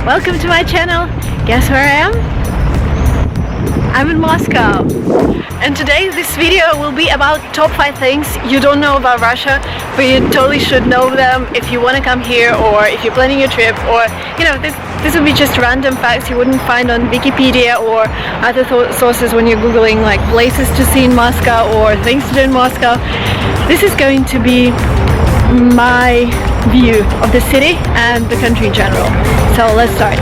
Welcome to my channel. Guess where I am? I'm in Moscow. And today this video will be about top 5 things you don't know about Russia, but you totally should know them if you want to come here, or if you're planning your trip, or this will be just random facts you wouldn't find on Wikipedia or other sources when you're googling like places to see in Moscow or things to do in Moscow. This is going to be my view of the city and the country in general. So let's start.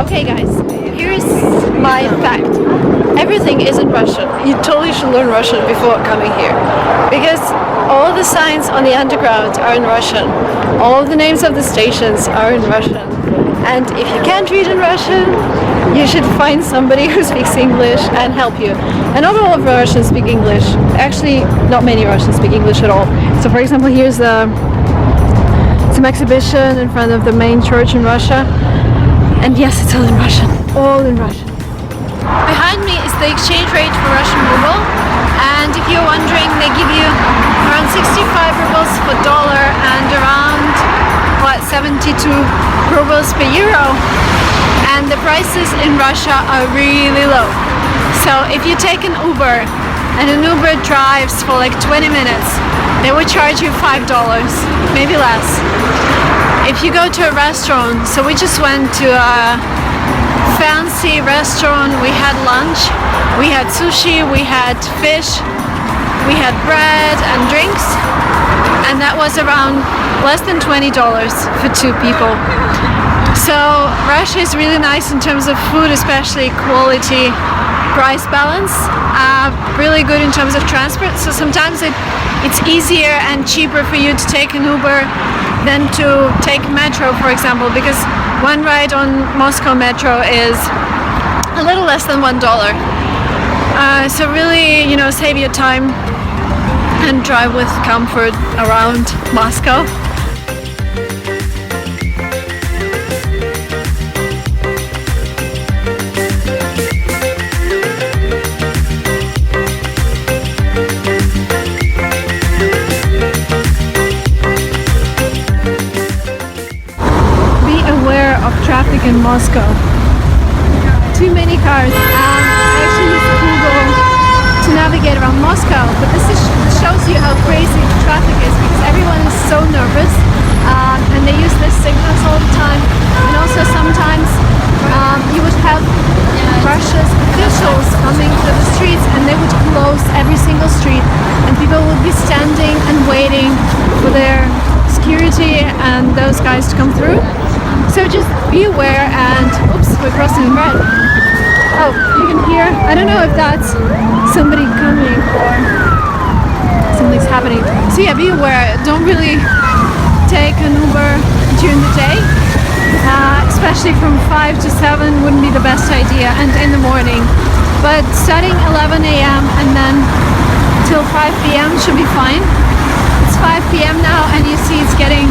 Okay guys, here's my fact. Everything is in Russian. You totally should learn Russian before coming here, because all the signs on the underground are in Russian. All the names of the stations are in Russian. And if you can't read in Russian, you should find somebody who speaks English and help you. And not all of Russians speak English. Actually, not many Russians speak English at all. So for example, here's some exhibition in front of the main church in Russia. And yes, it's all in Russian. All in Russian. Behind me is the exchange rate for Russian ruble, and if you're wondering, they give you around 65 rubles for dollar and around 72 rubles per euro, and the prices in Russia are really low. So if you take an Uber and an Uber drives for like 20 minutes, they will charge you $5, maybe less. If you go to a restaurant, so we just went to a fancy restaurant, we had lunch, we had sushi, we had fish, we had bread and drinks, and that was around less than $20 for 2 people. So Russia is really nice in terms of food, especially quality price balance, really good in terms of transport. So sometimes it's easier and cheaper for you to take an Uber than to take metro, for example, because one ride on Moscow metro is a little less than $1. So really, save your time and drive with comfort around Moscow. Of traffic in Moscow. Too many cars. I actually use Google to navigate around Moscow, but this shows you how crazy the traffic is, because everyone is so nervous, and they use their signals all the time. And also sometimes you would have Russia's officials coming to the streets, and they would close every single street, and people would be standing and waiting for their security and those guys to come through. So just be aware, and oops, we're crossing in red. Oh, you can hear, I don't know if that's somebody coming or something's happening. So yeah, be aware, don't really take an Uber during the day, especially from 5 to 7 wouldn't be the best idea, and in the morning. But starting 11 a.m. and then till 5 p.m. should be fine. It's 5 p.m. now, and you see it's getting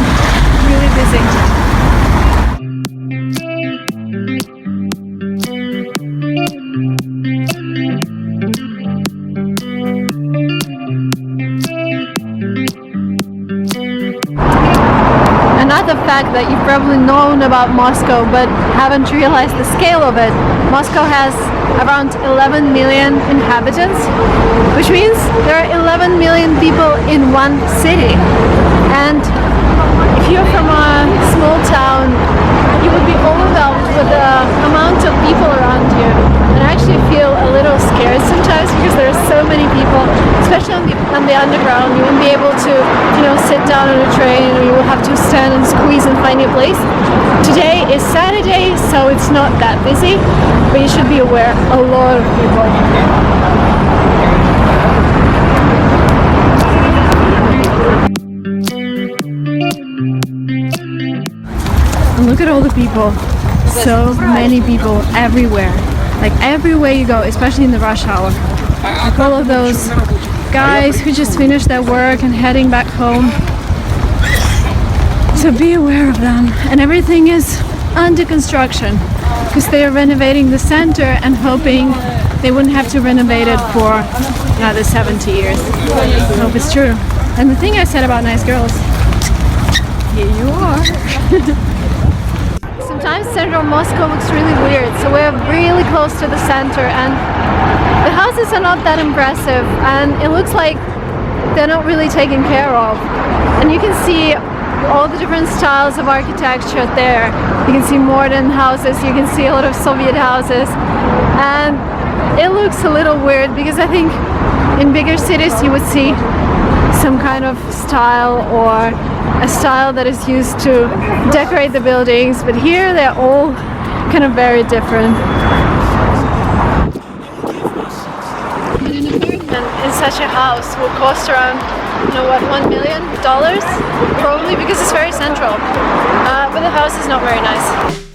really busy. Another fact that you've probably known about Moscow but haven't realized the scale of it: Moscow has around 11 million inhabitants, which means there are 11 million people in one city. And if you're from a small town, you would be overwhelmed with the amount of people around you. And I actually feel a little scared sometimes, because there are so many people, especially on the underground. You won't be able to, sit down on a train, or you will have to stand and squeeze and find your place. Today is Saturday, so it's not that busy, but you should be aware, a lot of people. And look at all the people. So many people everywhere. Like everywhere you go, especially in the rush hour. Like all of those guys who just finished their work and heading back home. So be aware of them. And everything is under construction because they are renovating the center and hoping they wouldn't have to renovate it for another 70 years. I hope it's true. And the thing I said about nice girls, here you are. Sometimes central Moscow looks really weird, so we're really close to the center and the houses are not that impressive and it looks like they're not really taken care of. And you can see all the different styles of architecture there. You can see modern houses, you can see a lot of Soviet houses, and it looks a little weird because I think in bigger cities you would see some kind of style or a style that is used to decorate the buildings, but here they're all kind of very different. An apartment in such a house will cost around, you know what, $1 million? Probably because it's very central. But the house is not very nice.